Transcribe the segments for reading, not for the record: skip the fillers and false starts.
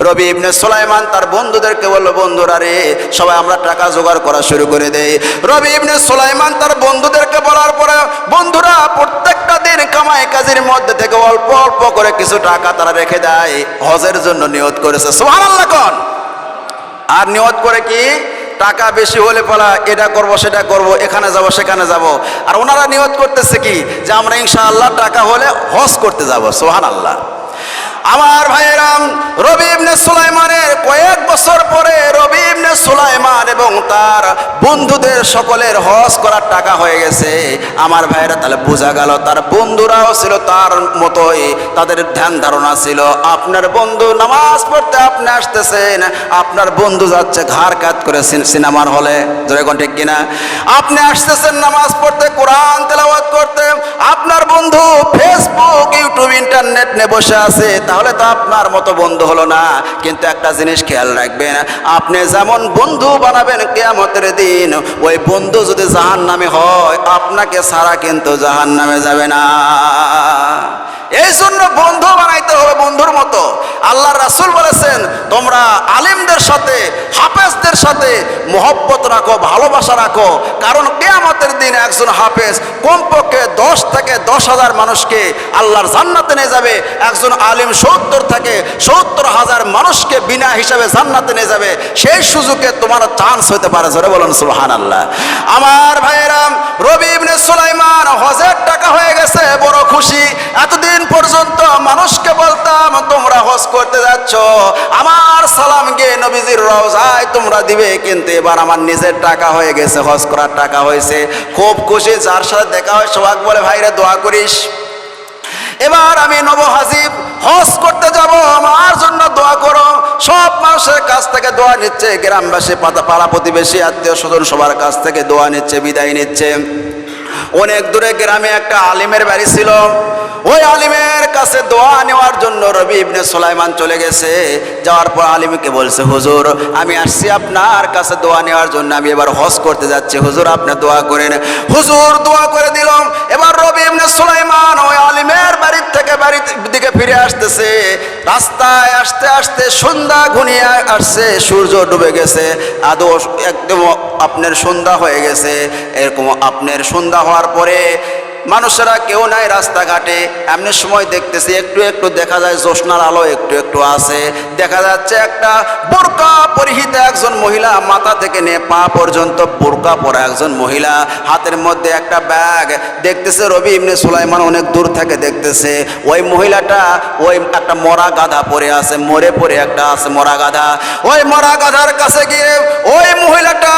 রবি ইবনে সুলাইমান তার বন্ধুদেরকে বলল, বন্ধুরা রে, সবাই আমরা টাকা জোগাড় করা শুরু করে দেই। রবি ইবনে সুলাইমান তার বন্ধুদেরকে বলার পরে বন্ধুরা প্রত্যেকটা দিন কামাই কাজের মধ্যে থেকে অল্প অল্প করে কিছু টাকা তারা রেখে দেয়, হজের জন্য নিয়ত করেছে। সুবহানাল্লাহ কোন। আর নিয়ত করে কি, টাকা বেশি হলে বলা এটা করব সেটা করব, এখানে যাব সেখানে যাব। আর ওনারা নিয়ত করতেছে কি, যে আমরা ইনশাআল্লাহ টাকা হলে হজ করতে যাব। সুবহানাল্লাহ। আমার ভাইয়েরাম, রবি ইবনে সুলাইমানের কয়েক বছর পরে রবি ইবনে সুলাইমান এবং তার বন্ধুদের সকলের হজ করার টাকা হয়ে গেছে। আমার ভাইয়েরা, তাহলে বোঝা গেল তার বন্ধুরাও ছিল তার মতোই, তাদের ধ্যান ধারণা ছিল। আপনার বন্ধু নামাজ পড়তে আপনি আসতেছেন, আপনার বন্ধু যাচ্ছে ঘাড় কাত করে সিনেমার হলে, জোরে কোন ঠিক কিনা? আপনি আসতেছেন নামাজ পড়তে, কোরআন তেলাওয়াত করতে, আপনার বন্ধু ফেসবুক ইউটিউব ইন্টারনেট নিয়ে বসে আছে, তাহলে তো আপনার মতো বন্ধু হলো না। কিন্তু একটা জিনিস খেয়াল রাখবেন, আপনি যেমন বন্ধু বানাবেন কিয়ামতের দিন, ওই বন্ধু যদি জাহান্নামে হয়, আপনাকে ছাড়া কিন্তু জাহান্নামে যাবে না। এই জন্য বন্ধু বানাইতে হবে বন্ধুর মতো। আল্লাহর রাসূল বলেছেন, তোমরা আলিমদের সাথে হাফেজদের সাথে মহব্বত রাখো, ভালোবাসা রাখো। কারণ কিয়ামতের দিন একজন হাফেজ কমপক্ষে 10 থেকে 10,000 মানুষকে আল্লাহর জান্নাতে নিয়ে যাবে, একজন আলিম 70 থেকে 70,000 মানুষকে বিনা হিসাবে জান্নাতে নিয়ে যাবে। সেই সুযোগে তোমার চান্স হতে পারে। জোরে বলুন সুবহানাল্লাহ। আমার ভাইয়েরা, রবি ইবনে সুলাইমান হজের টাকা হয়ে গেছে, বড় খুশি। এতদিন পর্যন্ত মানুষকে বলতাম, তোমরা হজ করতে যাচ্ছ, আমার সালাম গিয়ে নবীজির রওজায় তোমরা দিবে, কিন্তু এবার আমার নিজের টাকা হয়ে গেছে, হজ করার টাকা হয়েছে। খুব খুশি। যার সাথে দেখা হয় সবাই বলে, ভাইরা দোয়া করিস, এবার আমি নব হাজিব হজ করতে যাব, আমার জন্য দোয়া করো। সব মানুষের কাছ থেকে দোয়া নিচ্ছে, গ্রামবাসী, পাড়া প্রতিবেশী, আত্মীয় স্বজন সবার কাছ থেকে দোয়া নিচ্ছে, বিদায় নিচ্ছে। অনেক দূরে গ্রামে একটা আলিমের বাড়ি ছিল, ওই আলিমের কাছে দোয়া নেওয়ার জন্য রবি ইবনে সুলাইমান চলে গেছে। যাওয়ার পর আলিমকে বলছে, হুজুর আমি আসছি আপনার কাছে দোয়া নেওয়ার জন্য, আমি এবার হজ করতে যাচ্ছি, হুজুর আপনি দোয়া করেন। হুজুর দোয়া করে দিল। এবার রবি ইবনে সুলাইমান ওই আলিমের বাড়ির থেকে বাড়ির দিকে ফিরে আসতেছে। রাস্তায় আসতে আসতে সন্ধ্যা ঘনিয়ে আসছে, সূর্য ডুবে গেছে, আদৌ একদম আপনার সন্ধ্যা হয়ে গেছে। এরকম আপনার সন্ধ্যা হওয়ার পরে মানুষেরা কেউ নাই রাস্তাঘাটে। এমনি সময় দেখতেছি একটু একটু দেখা যায় জ্যোৎস্নার আলো একটু একটু আছে। দেখা যাচ্ছে একটা বোরকা পরিহিত একজন মহিলা, মাথা থেকে নিয়ে পা পর্যন্ত বোরকা পরা একজন মহিলা, হাতের মধ্যে একটা ব্যাগ। দেখতেছে রবি ইবনে সুলাইমান অনেক দূর থেকে দেখতেছে। ওই মহিলাটা ওই একটা মরা গাধা পরে আছে, মরে পড়ে একটা আছে মরা গাধা। ওই মরা গাধার কাছে গিয়ে ওই মহিলাটা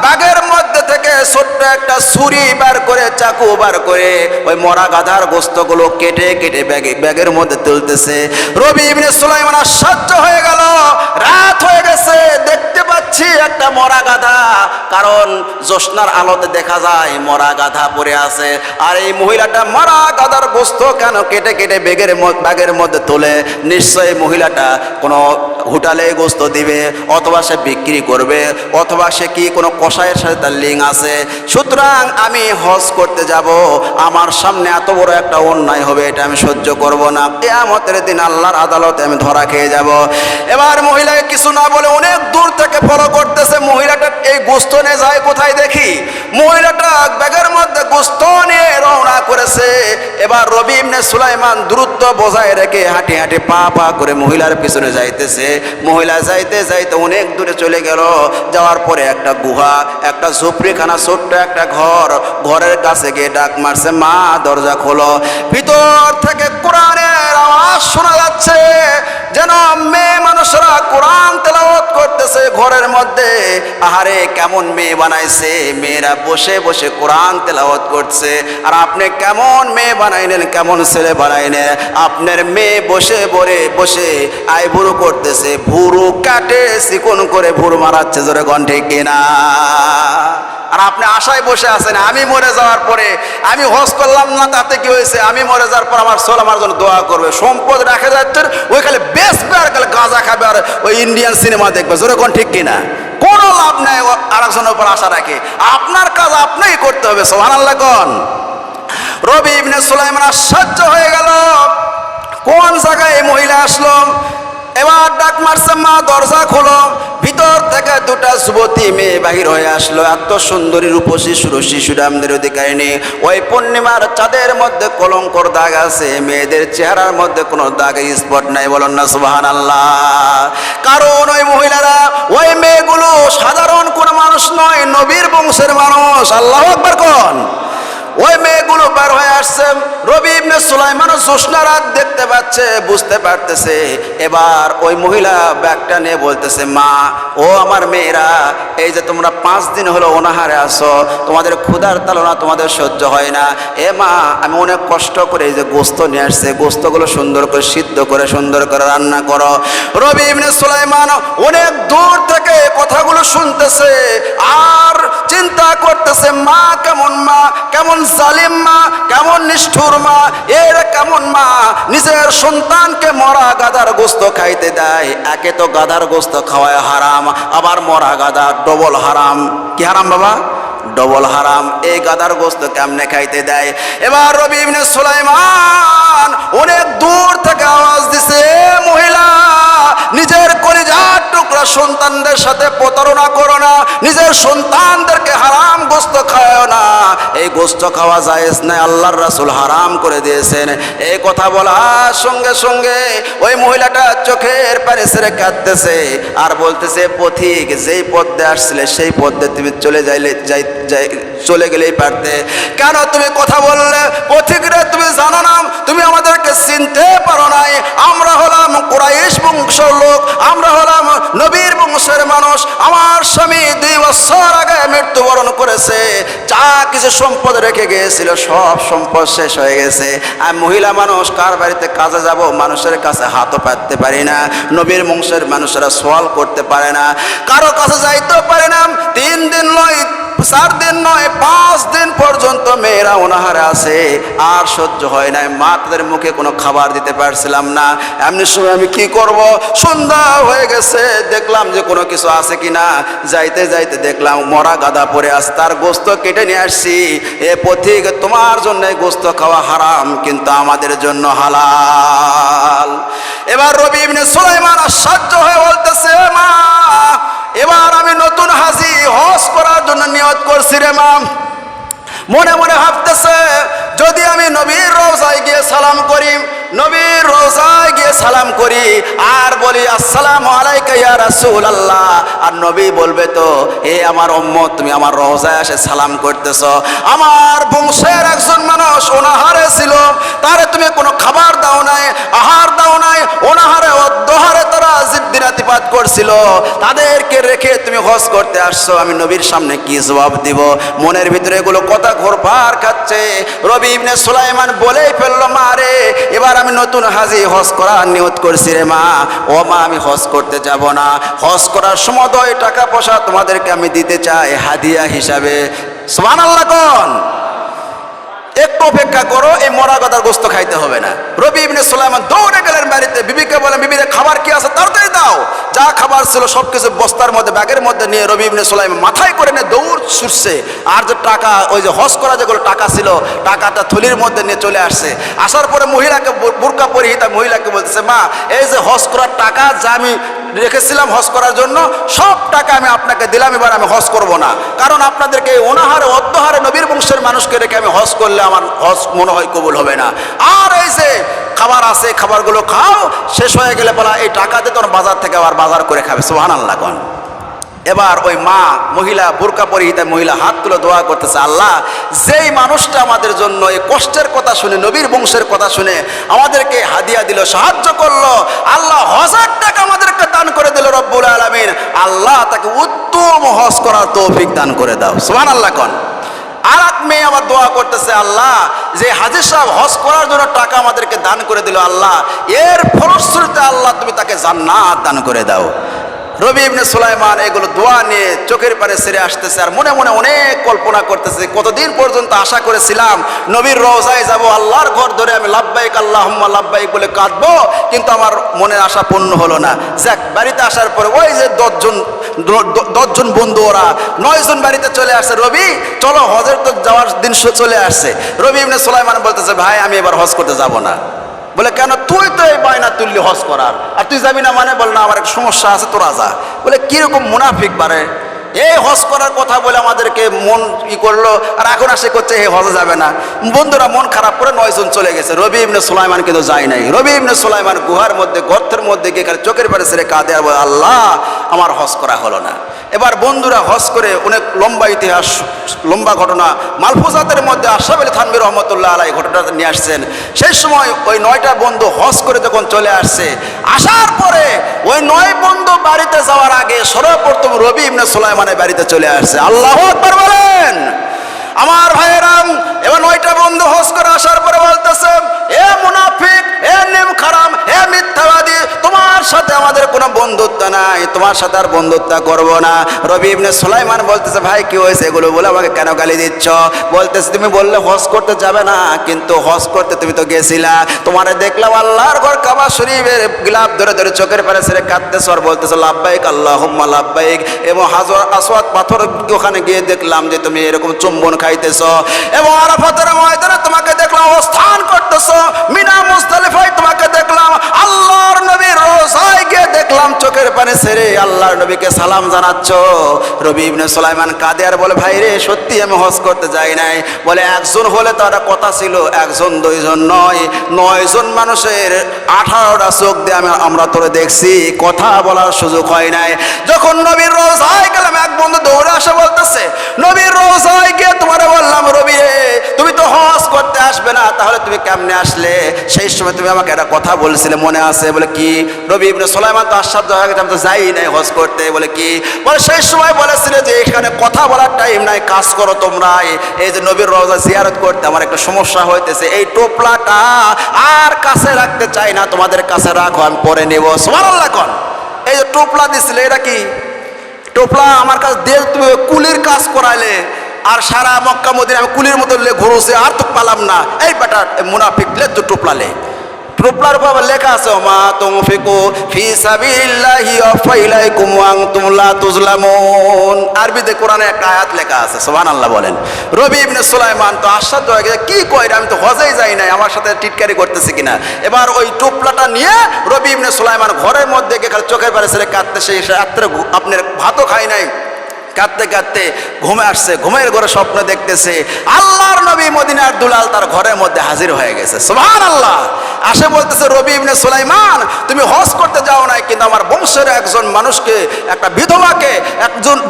ব্যাগের মধ্যে থেকে ছোট্ট একটা ছুরি বার করে, চাকু বার করে ওই মরা গাধার গোস্তগুলো কেটে কেটে ব্যাগের মধ্যে তুলতেছে। রবি ইবনে সুলাইমান আশ্চর্য হয়ে গেল, রাত হয়ে গেছে, দেখতে পাচ্ছি একটা মরা গাধা, কারণ জ্যোৎস্নার আলোতে দেখা যায় মরা গাধা পড়ে আছে। আর এই মহিলাটা মরা গাধার গোস্ত কেন কেটে কেটে ব্যাগের মধ্যে তোলে? নিশ্চয়ই মহিলাটা কোনো হোটেলে গোস্ত দিবে, অথবা সে বিক্রি করবে, অথবা সে কি কোনো কসাইয়ের সাথে তার লিঙ্ক আছে। সুতরাং আমি হজ করতে যাব, আমার সামনে এত বড় একটা অন্যায় হবে, এটা আমি সহ্য করব না। কিয়ামতের দিন আল্লাহর আদালতে আমি ধরা খেয়ে যাব। এবার মহিলাকে কিছু না বলে অনেক দূর থেকে ফলো করতেছে। মহিলাটা এই গোস্ত নিয়ে যায় কোথায় দেখি, মহিলাটা ব্যাগের মধ্যে গোস্ত নিয়ে রওনা করেছে। এবার রবি ইবনে সুলাইমান দূরত্ব বজায় রেখে হাঁটি হাঁটি পা পা করে মহিলার পিছনে যাইতেছে। মহিলা যাইতে যাইতে অনেক দূরে চলে গেল। যাওয়ার পরে একটা গুহা, একটা ঝুপড়িখানা, ছোট্ট একটা ঘর, ঘরের কাছে গিয়ে ডাক মারছে, মা দরজা খোলো। ভিতর থেকে কোরআনের আওয়াজ শোনা যাচ্ছে, যেন মেয়ে মানুষরা কোরআন তেলাওয়াত করতেছে ঘরের মধ্যে। আহারে কেমন মেয়ে বানাইছে, মেয়েরা বসে বসে কোরআন তেলাওয়াত করছে। আর আপনি কেমন মেয়ে বানাইলেন, কেমন ছেলে বানাইলেন? আপনার মেয়ে বসে বসে আইবুড়ো করতেছে, ভুরু কাটে চিকন করে ভুরু মারাচ্ছে, জোরে কণ্ঠে কিনা? আর আপনি আশায় বসে আছেন, আমি মরে যাওয়ার পরে, আমি হজ করলাম না তাতে কি হয়েছে, আমি মরে যাওয়ার পর আমার সোল আমার জন্য দোয়া করবে। সম্পদ রাখে যাচ্ছেন, ওই খালি বেচবে আর খালি গাঁজা খাবে আর ওই ইন্ডিয়ান সিনেমা দেখবে, জোরে কোন ঠিক কিনা? কোনো লাভ নাই আরেকজনের উপর আশা রাখে। আপনার কাজ আপনাই করতে হবে। সুবহানাল্লাহ কোন। রবি ইবনে সুলাইমান আশ্চর্য হয়ে গেল, কোন জায়গায় এই মহিলা আসলো? এবার ডাক মারছে, মা দরজা খোলো। ভিতর থেকে দুটা যুবতী মেয়ে বাহির হয়ে আসলো, এত সুন্দরী রূপসী সুরসী সুরামদের অধিকারিণী। ওই পূর্ণিমার চাঁদের মধ্যে কলঙ্কর দাগ আছে, মেয়েদের চেহারার মধ্যে কোনো দাগ স্পট নাই। বলুন না সুবহানাল্লাহ। কারণ ওই মহিলারা, ওই মেয়েগুলো সাধারণ কোন মানুষ নয়, নবীর বংশের মানুষ। আল্লাহু আকবার কোন। ওই মেয়েগুলো বের হয়ে আসছে। রবি ইবনে সুলাইমান জ্যোৎস্না রাত দেখতে পাচ্ছে, বুঝতে পারতেছে। এবার ওই মহিলা ব্যাগটা নিয়ে বলতেছে, মা ও আমার মেয়েরা, এই যে তোমরা 5 দিন হলো অনাহারে আসো, তোমাদের ক্ষুধার তাড়না তোমাদের সহ্য হয় না। এ মা, আমি অনেক কষ্ট করে এই যে গোস্ত নিয়ে আসছে, গোস্তগুলো সুন্দর করে সিদ্ধ করে সুন্দর করে রান্না করো। রবি ইবনে সুলাইমান অনেক দূর থেকে কথাগুলো শুনতেছে আর চিন্তা করতেছে, মা কেমন, মা কেমন জালিম, মা কেমন নিষ্ঠুর, মা এর কেমন মা নিজের সন্তানকে মরা গাধার গোস্ত খাইতে দেয়। একে তো গাধার গোস্ত খাওয়ায় হারাম, আবার মরা গাধা ডবল হারাম। কি হারাম বাবা? ডবল হারাম। এই গাধার গোস্ত কেমনে খাইতে দেয়? এবার রবি ইবনে সুলাইমান অনেক দূর থেকে আওয়াজ দিছে, মহিলা নিজের কলিজার টুকরা সন্তানদের সাথে প্রতারণা করো না, নিজের সন্তানদেরকে হারাম গোস্ত খাওয়াও না। এই গোস্ত খাওয়া জায়েজ নাই, আল্লাহর রাসূল হারাম করে দিয়েছেন। এই কথা বলার সঙ্গে সঙ্গে ওই মহিলাটা চোখের পানি ছেড়ে কাঁদতেছে আর বলতেছে, পথিক, যেই পথ দিয়ে আসছিলে সেই পথ দিয়ে তুমি চলে গেলেই পারতে, কেন তুমি কথা বললে? পথিক রে, তুমি জানো না, তুমি আমাদেরকে চিনতে পারো নাই। আমরা হলাম কুরাইশ বংশের লোক, আমরা হলাম নবীর বংশের মানুষ। আমার স্বামী 2 বছর আগে মৃত্যুবরণ করেছে, যা কিছু সম্পদ রেখে গিয়েছিল সব সম্পদ শেষ হয়ে গেছে। আমি মহিলা মানুষ, কার বাড়িতে কাজে যাব, মানুষের কাছে হাতও পাততে পারি না। নবীর বংশের মানুষেরা সওয়াল করতে পারে না, কারো কাছে যাইতেও পারে না। 3 দিন নয়, 4 দিন নয়, 5 দিন পর্যন্ত মেয়েরা অনাহারে আছে, আর সহ্য হয় নাই। মা তাদের মুখে কোনো খাবার দিতে পারছিলাম না। এমনি সময় আমি কি করব? সন্ধ্যা হয়ে গেছে, দেখলাম যে কোনো কিছু আছে কিনা। যাইতে যাইতে দেখলাম মরা গাধা পড়ে আছে, তার গোস্ত কেটে নিয়ে আসছি। এ পথিক, তোমার জন্য গোস্ত খাওয়া হারাম, কিন্তু আমাদের জন্য হালাল। এবার রবি ইবনে সুলাইমান আশ্চর্য হয়ে বলতেছে, মা এবার আমি নতুন হাজি হজ করার জন্য নিয়ত করছি রে মা। মনে মনে ভাবতেছে, যদি আমি নবীর রওজায় গিয়ে সালাম করি, নবীর রওজায় গিয়ে সালাম করি আর বলি আসসালামু আলাইকা ইয়া রাসূলুল্লাহ, আর নবী বলবে তো, এ আমার উম্মত, তুমি আমার রওজায় এসে সালাম করতেছ। আমার বংশের একজন মানুষ অনাহারে ছিল, তারে তুমি কোনো খাবার দাও নাই, আহার দাও নাই, অনাহারে অদ্যহারে তারা জিদ্দিনাতিপাত করছিল, তাদেরকে রেখে তুমি হজ করতে আসছো, আমি নবীর সামনে কি জবাব দিব? মনের ভিতরে এগুলো কথা ঘোরপাক খাচ্ছে। রবি ইবনে সুলাইমান বলেই ফেললো, মা রে, এবার আমি নতুন হাজি হজ করার নিয়ত করছি রে মা। ও মা, আমি হজ করতে যাব না, হজ করার সময় টাকা পয়সা তোমাদেরকে আমি দিতে চাই হাদিয়া হিসাবে। সুবহানাল্লাহ কোন। একটু অপেক্ষা করো, এই মরা গাধার গোস্ত খাইতে হবে না। রবি ইবনে সুলাইমান দৌড়ে গেলেন বাড়িতে, বিবিকে বলেন, বিবিরে খাবার কি আছে তাড়াতাড়ি দাও। যা খাবার ছিল সবকিছু বস্তার মধ্যে, ব্যাগের মধ্যে নিয়ে রবি ইবনে সুলাইমান মাথায় করে নিয়ে দৌড় ছুটছে। আর যে টাকা, ওই যে হজ করা যেগুলো টাকা ছিল, টাকাটা থলির মধ্যে নিয়ে চলে আসছে। আসার পরে মহিলাকে, বুরকা পরিহিতা মহিলাকে বলতেছে, মা এই যে হজ করার টাকা যা আমি রেখেছিলাম হজ করার জন্য, সব টাকা আমি আপনাকে দিলাম, এবার আমি হজ করব না। কারণ আপনাদেরকে অনাহারে অদ্যহারে নবীর বংশের মানুষকে রেখে আমি হজ করলে আমার হজ মনে হয় কবুল হবে না। আর এই যে খাবার আছে, খাবারগুলো খাও, শেষ হয়ে গেলে বলা এই টাকা দিয়ে তোর বাজার থেকে আবার বাজার করে খাবে। সুবহানাল্লাহ কোন। এবার ওই মা মহিলা, বুরকা পরিহিতা মহিলা হাত তুলে দোয়া করতেছে, আল্লাহ, যেই মানুষটা আমাদের জন্য এই কষ্টের কথা শুনে, নবীর বংশের কথা শুনে আমাদেরকে হাদিয়া দিল, সাহায্য করলো, আল্লাহ 1000 টাকা আমাদেরকে দান করে দিল রব্বুল আলামিন, আল্লাহ তাকে উত্তম হজ করার তৌফিক দান করে দাও। সুবহানাল্লাহ কোন। আর এক মেয়ে আবার দোয়া করতেছে, আল্লাহ, যে হাজী সাহেব হজ করার জন্য টাকা আমাদেরকে দান করে দিল, আল্লাহ এর ফলশ্রুতিতে আল্লাহ তুমি তাকে জান্নাত দান করে দাও। রবি ইবনে সুলাইমান এগুলো দোয়া নিয়ে চোখের পানি ছেড়ে আসতেছে, আর মনে মনে অনেক কল্পনা করতেছে, কতদিন পর্যন্ত আশা করেছিলাম নবীর রওজায় যাব, আল্লাহর ঘর ধরে আমি লাব্বাইক আল্লাহুম্মা লাব্বাইক বলে কাঁদবো, কিন্তু আমার মনের আশা পূর্ণ হলো না। যাক, বাড়িতে আসার পরে ওই যে 10 জন বন্ধু, ওরা 9 জন বাড়িতে চলে আসছে। রবি চলো, হজের তো যাওয়ার দিন চলে আসছে। রবি ইবনে সুলাইমান বলতেছে, ভাই আমি এবার হজ করতে যাব না। বলে কেন, তুই তো এই বায়না তুললি হজ করার, আর তুই যাবি না মানে? বল না, আমার একটা সমস্যা আছে, তোরা যা। বলে কিরকম মুনাফিক বারে, এই হজ করার কথা বলে আমাদেরকে মন করলো, আর এখন আসে করছে এই হজে যাবে না। বন্ধুরা মন খারাপ করে 9 জন চলে গেছে, রবি ইবনে সুলাইমান কিন্তু যায় নাই। রবি ইবনে সুলাইমান গুহার মধ্যে, গর্তের মধ্যে গিয়ে চোখের পাড়ে ছেড়ে কাঁদে আর বলে, আল্লাহ আমার হজ করা হলো না। এবার বন্ধুরা হজ করে অনেক লম্বা ইতিহাস, লম্বা ঘটনা, মালফুজাতের মধ্যে আশরাফ আলী থানভী রহমতুল্লাহ আলাইহি ঘটনাটা নিয়ে আসছেন। সেই সময় ওই 9টা বন্ধু হজ করে যখন চলে আসছে, আসার পরে ওই 9 বন্ধু বাড়িতে যাওয়ার আগে সর্বপ্রথম রবি ইবনে সুলাইমানের বাড়িতে চলে আসছে। আল্লাহু আকবার বলেন। আমার ভাইয়েরাম, এবার 9টা বন্ধু হজ করে আসার পরে বলতেছে, এ মুনাফিক, এ নেমখারাম, এ মিথ্যাবাদী, তোমার সাথে আমাদের কোনো বন্ধুত্ব নাই, তোমার সাথে আর বন্ধুত্ব করব না। রবি ইবনে সুলাইমান বলতেছে, ভাই কি হয়েছে, এগুলো বলে আমাকে কেন গালি দিচ্ছ? বলতেছে, তুমি বললে হজ করতে যাবে না, কিন্তু হজ করতে তুমি তো গেছিলা, তোমারে দেখলাম আল্লাহর ঘর কাবা শরীফের গিলাফ ধরে ধরে চোখের পারে ছেড়ে কাঁদতেছ আর বলতেছো লাব্বাইক আল্লাহুম্মা লাব্বাইক, এবং হাজর আসওয়াদ পাথর ওখানে গিয়ে দেখলাম যে তুমি এরকম চুম্বন খাইতেছ, এবং আরাফাতের ময়দানে তোমাকে দেখলাম অবস্থান করতেছ, মিনা মুজদালিফায় তোমাকে দেখলাম, আল্লাহর নবীর রওজায় গিয়ে দেখলাম চোখের পানি ছেড়ে আল্লাহর নবীকে সালাম জানাচ্ছ। রবি ইবনে সুলাইমান কাঁদে আর বলে, ভাই রে, সত্যি আমি হজ করতে যাই নাই। বলে, একজন হলে তো একটা কথা ছিল, একজন 2 জন নয়, 9 জন মানুষের 18টা চোখ দিয়ে আমরা তোরে দেখছি, কথা বলার সুযোগ হয় নাই। যখন নবীর রওজায় গেলাম, এক বন্ধু দৌড়ে আসে বলতেছে, নবীর রওজায় গিয়ে তোমারে বললাম, রবি রে, তুমি তো হজ করতে আসবে না, তাহলে তুমি কেমনে আসলে? সেই সময় তুমি আমাকে একটা কথা বলছিলে, মনে আছে? বলে কি? রবি ইবনে সুলাইমান তো আশ্চর্য হয়ে গেছে, আমি তো যাই নাই হজ করতে। বলে কি? বলে, সেই সময় বলেছিলে যে এখানে কথা বলার টাইম নাই, কাজ করো তোমরা, এই যে নবীর রওজা জিয়ারত করতে আমার একটা সমস্যা হইতেছে, এই টোপলাটা আর কাছে রাখতে চাই না, তোমাদের কাছে রাখো, আমি পরে নেব। সুবহানাল্লাহ কোন। এই যে টোপলা দিছিলে, এটা কি টোপলা? আমার কাছে দিয়ে তুমি কুলির কাজ করাইলে, আর সারা মক্কা মদিনা আমি কুলির মতো ঘুরছে, আর তো পালাম না। এই বেটা মুনাফিক, লে তো টোপলালে, টোপলার উপর লেখা আছে, মা তুনফিকু ফি সাবিলিল্লাহি ওয়াফাইলাইকুম ওয়া আনতুম লা তুজলামুন। আরবিতে কোরআনে একটা আয়াত লেখা আছে, সুবহানাল্লাহ বলেন। রবি ইবনে সুলাইমান তো আশ্চর্য হয়ে গেছে, কি কই, আমি তো হজেই যাই নাই, আমার সাথে টিটকারি করতেছে কিনা। এবার ওই টোপলাটা নিয়ে রবি ইবনে সুলাইমান ঘরের মধ্যে গিয়ে চোখের পারে ছেড়ে কাঁদতে, সেই রাত্রে আপনার ভাতও খাই নাই, কাঁদতে কাঁদতে ঘুমে আসছে, ঘুমের ঘরে স্বপ্ন দেখতেছে আল্লাহর নবী মদিনার দুলাল তার ঘরের মধ্যে হাজির হয়ে গেছে। সুবহানাল্লাহ। আসে বলতেছে, রবি ইবনে সুলাইমান, তুমি হজ করতে যাও নাই, কিন্তু আমার বংশের একজন মানুষকে, একটা বিধবাকে,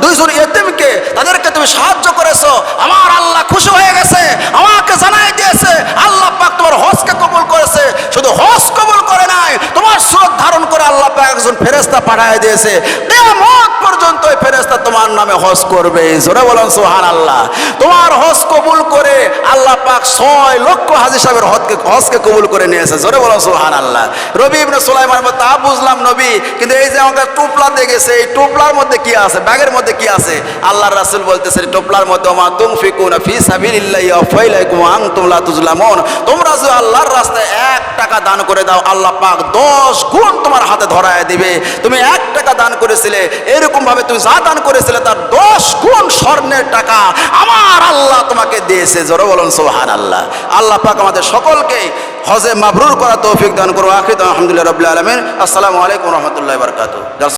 2 জন ইয়েতিমকে, তাদেরকে তুমি সাহায্য করেছো, আমার আল্লাহ খুশি হয়ে গেছে, আমাকে জানাই দিয়েছে আল্লাহ পাক তোমার হজকে কবুল করেছে। শুধু হজ কবুল করে নাই, তোমার সুরত ধারণ করে আল্লাহ পাক একজন ফেরেশতা পাঠিয়ে দিয়েছে, কিয়ামত পর্যন্ত ওই ফেরেশতা তোমার নামে হজ করবে। জোরে বলেন সুবহানাল্লাহ। তোমার হজ কবুল করে আল্লাহ পাক 6 লক্ষ হাজী সাহেবের হজকে কবুল করে নিয়েছে। জোরে বলেন সুবহানাল্লাহ। রবি ইবনে সুলাইমান বলে, তা বুঝলাম নবী, কিন্তু এই যে আমাদের টোপলা দিয়ে গেছে, এই টোপলার মধ্যে কি আছে, ব্যাগের মধ্যে কি আছে? আল্লাহর রাসূল বলতেছে, টোপলার মধ্যে মা তুনফিকুনা ফি সাবিলিল্লাহি ওয়াফাইলাইকুম ওয়া আনতুম লা তুজলামুন, তোমরা যদি আল্লাহর রাস্তায় 1 টাকা দান করে দাও, আল্লাহ পাক 10 গুণ তোমার হাতে ধরায় দিবে। তুমি 1 টাকা দান করেছিলে, এরকম ভাবে তুমি যা দান করেছিলে তার 10 গুণ স্বর্ণের টাকা আমার আল্লাহ তোমাকে দিয়েছে। জোরে বলুন সুবহানাল্লাহ। আল্লাহ পাক আমাদের সকলকে হজে মাবরুর করা তৌফিক দান করুন। আখির আলহামদুলিল্লাহ রাব্বিল আলামিন। আসসালামু আলাইকুম ওয়া রাহমাতুল্লাহি ওয়া বারাকাতুহু।